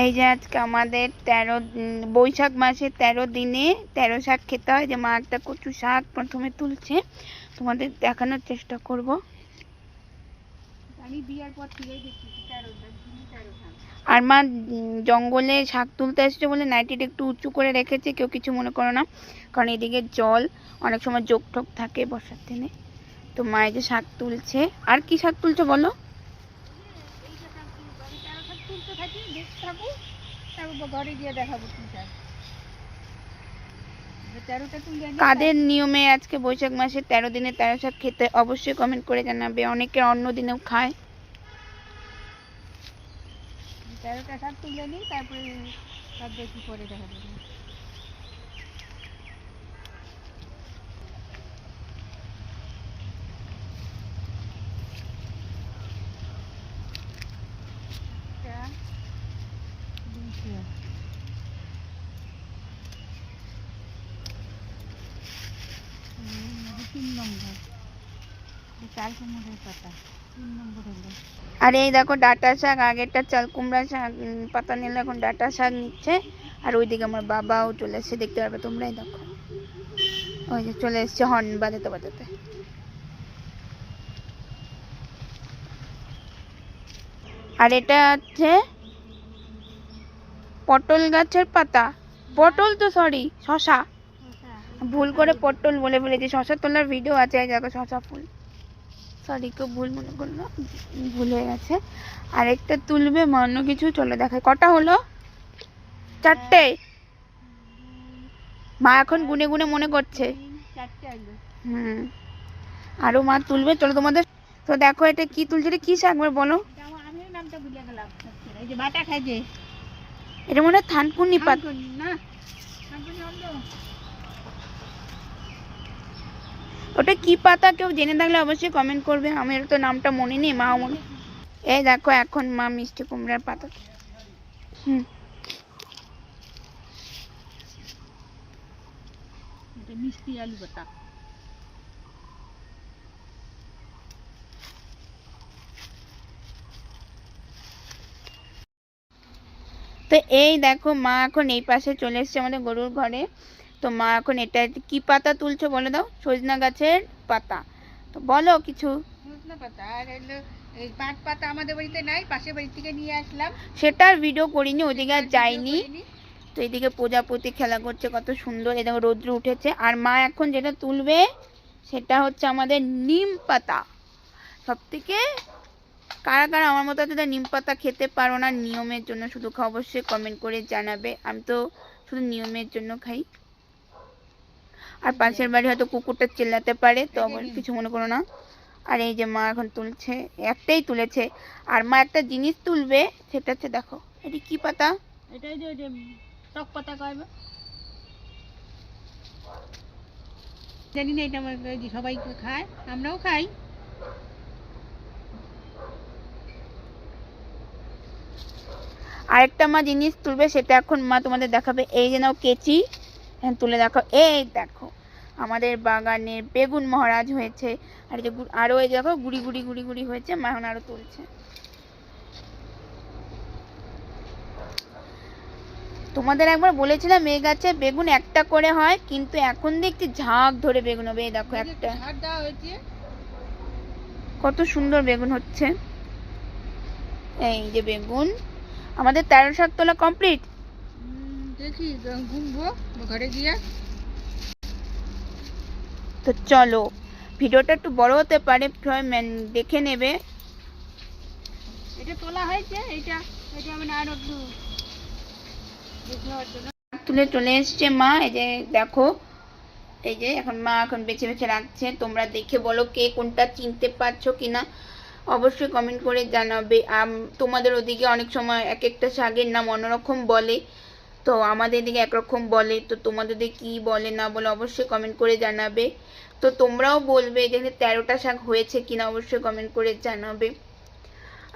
এই যে আজকে আমাদের 13 বৈশাখ মাসে 13 দিনে 13 শাক খেতে হয়। যে মা একটা কচু শাক প্রথমে তুলছে, তোমাদের দেখানোর চেষ্টা করব। আমি বিয়ার পর থেকেই দেখছি 13 শাক। আর মা জঙ্গলে শাক তুলতে এসেছে বলে নাইটিটা একটু উঁচু করে রেখেছে, কেউ কিছু মনে করো না, কারণ এদিকে জল অনেক সময় জোক ঠোক থাকে বর্ষার দিনে। তো মা এই যে শাক তুলছে। আর কি শাক তুলছে বলো? কাদের নিয়মে আজকে বৈশাখ মাসে 13 দিনে 13 শাক খেতে অবশ্যই কমেন্ট করে জানাবে। অনেকে অন্য দিনেও খায়। 13টা শাক তুলে নিই, তারপরে সব দেখি পরে দেখা যাবে। আর এই দেখো ডাঁটা শাক, আগেরটা চাল কুমড়া শাক পাতা নিলে এখন ডাঁটা শাক নিচ্ছে। আর ওইদিকে আমার বাবাও চলে এসছে, দেখতে পারবে তোমরাই দেখো, ওই যে চলে এসছে হর্ন বাজাতে বাজাতে। আর এটা হচ্ছে পটল গাছের পাতা, পটল তো সরি শশা, ভুল করে পটল বলে ফেলেছি। শশা তোলার ভিডিও আছে, এই দেখো শশা ফুল, সরি কেউ ভুল মনে করলো, ভুল হয়ে গেছে। আর একটা তুলবে অন্য কিছু, চলে দেখায় কটা হলো, 4টে। মা এখন গুনে গুনে মনে করছে। আরো মা তুলবে, চলো তোমাদের। তো দেখো এটা কি তুলছে, এটা কি শাক বলো? এটা মনে হয় থানকুনি পাতা না? ওটা কি পাতা কেউ জেনে থাকলে অবশ্যই কমেন্ট করবে, আমার তো নামটা মনে নেই, মা মনে। এই দেখো এখন মা মিষ্টি কুমড়ার পাতা। মিষ্টি আলু পাতা। তো এই দেখো মা এখন এই পাশে চলে এসছে আমাদের গরুর ঘরে। তো মা এখন এটা কি পাতা তুলছো বলে দাও? সজনা গাছের পাতা। তো বলো কিছু। সজনা পাতা আর এই পাট পাতা আমাদের বাড়িতে নাই, পাশের বাড়ি থেকে নিয়ে আসলাম। সেটার ভিডিও করিনি, ওইদিকে আর যাইনি। তো এইদিকে প্রজাপতি খেলা করছে কত সুন্দর, এই দেখো রৌদ্র উঠেছে। আর মা এখন যেটা তুলবে সেটা হচ্ছে আমাদের নিম পাতা। সব থেকে কারা কারা আমার মতো এতটা নিম পাতা খেতে পারো না, নিয়মের জন্য শুধু খাও, অবশ্যই কমেন্ট করে জানাবে। আমি তো শুধু নিয়মের জন্য খাই। আর পাশের বাড়ি হয়তো কুকুরটা চিল্লাতে পারে, তো আবার কিছু মনে করো না। আর এই যে মা এখন তুলছে, একটাই তুলেছে। আর মা একটা জিনিস তুলবে, সেটা হচ্ছে দেখো এটি কি পাতা? এটাই যে টক পাতা কয়, জানি না, এটা আমার সবাই খায়, আমরাও খাই। আরেকটা মা জিনিস তুলবে, সেটা এখন মা তোমাদের দেখাবে। এই যে নাও কেচি, তুলে দেখো। এই দেখো আমাদের বাগানের বেগুন মহারাজ হয়েছে। আর যে আরো এই দেখো গুড়ি গুড়ি গুড়ি গুড়ি হয়েছে, মা এখন আরো তুলছে। তোমাদের একবার বলেছিলাম এই গাছে বেগুন একটা করে হয়, কিন্তু এখন দেখছি ঝাঁক ধরে বেগুন হবে। এই দেখো একটা, কত সুন্দর বেগুন হচ্ছে। এই যে বেগুন, আমাদের 13 শাক তোলা কমপ্লিট। দেখি ঘুমবো ঘরে গিয়ে। তো চলো, ভিডিওটা একটু বড় হতে পারে, দেখে নেবে। এটা তোলা হয়েছে, এটা আমি আর একটু তুলে চলে এসছে মা। এই যে দেখো, এই যে এখন মা এখন বেছে বেছে রাখছে। তোমরা দেখে বলো কে কোনটা চিনতে পারছো কিনা, অবশ্যই কমেন্ট করে জানাবে। তোমাদের ওদিকে অনেক সময় এক একটা শাকের নাম অন্যরকম বলে, তো আমাদের এদিকে একরকম বলে। তো তোমাদের দিকে কি বলে না বলে অবশ্যই কমেন্ট করে জানাবে। তো তোমরাও বলবে যে 13টা শাক হয়েছে কিনা, অবশ্যই কমেন্ট করে জানাবে।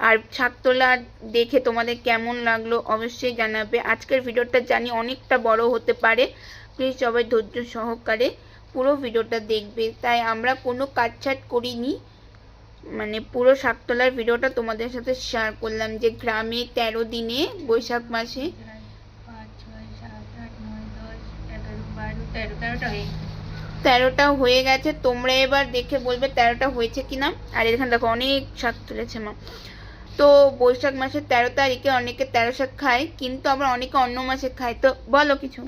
আর শাক তোলা দেখে তোমাদের কেমন লাগলো অবশ্যই জানাবে। আজকের ভিডিওটা জানি অনেকটা বড় হতে পারে, প্লিজ সবাই ধৈর্য সহকারে পুরো ভিডিওটা দেখবে। তাই আমরা কোনো কাটছাট করিনি, মানে পুরো শাক তোলার ভিডিওটা তোমাদের সাথে শেয়ার করলাম, যে গ্রামে 13 দিনে বৈশাখ মাসে 5, 6, 7, 8, 9, 10, 11, 12, 13, 13টা হয়ে গেছে। 13টা হয়ে গেছে। তোমরা এবার দেখে বলবে 13টা হয়েছে কিনা। আর এখানে দেখো অনেক শাক তুলেছে মা। তো বৈশাখ মাসের 13 তারিখে অনেকে 13 শাক খায়, কিন্তু আবার অনেকে অন্য মাসে খায়। তো বলো কিছু।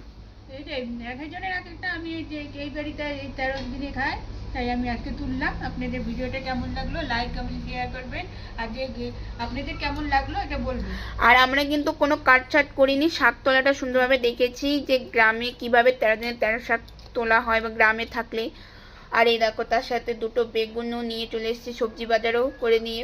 এই যে এক একজনের এক একটা, আমি এই যে এই বাড়িতে এই 13 দিনে খাই, তাই আমি আজকে তুললাম। আপনাদের ভিডিওটা কেমন লাগলো লাইক কমেন্ট শেয়ার করবেন, আর যে আপনাদের কেমন লাগলো এটা বলবেন। আর আমরা কিন্তু কোনো কাটছাট করিনি, শাক তোলাটা সুন্দরভাবে দেখেছি যে গ্রামে কিভাবে 13 দিনে 13 শাক তোলা হয় বা গ্রামে থাকলে। আর এই দেখো তার সাথে দুটো বেগুনও নিয়ে চলে এসেছি সবজি বাজারও করে নিয়ে।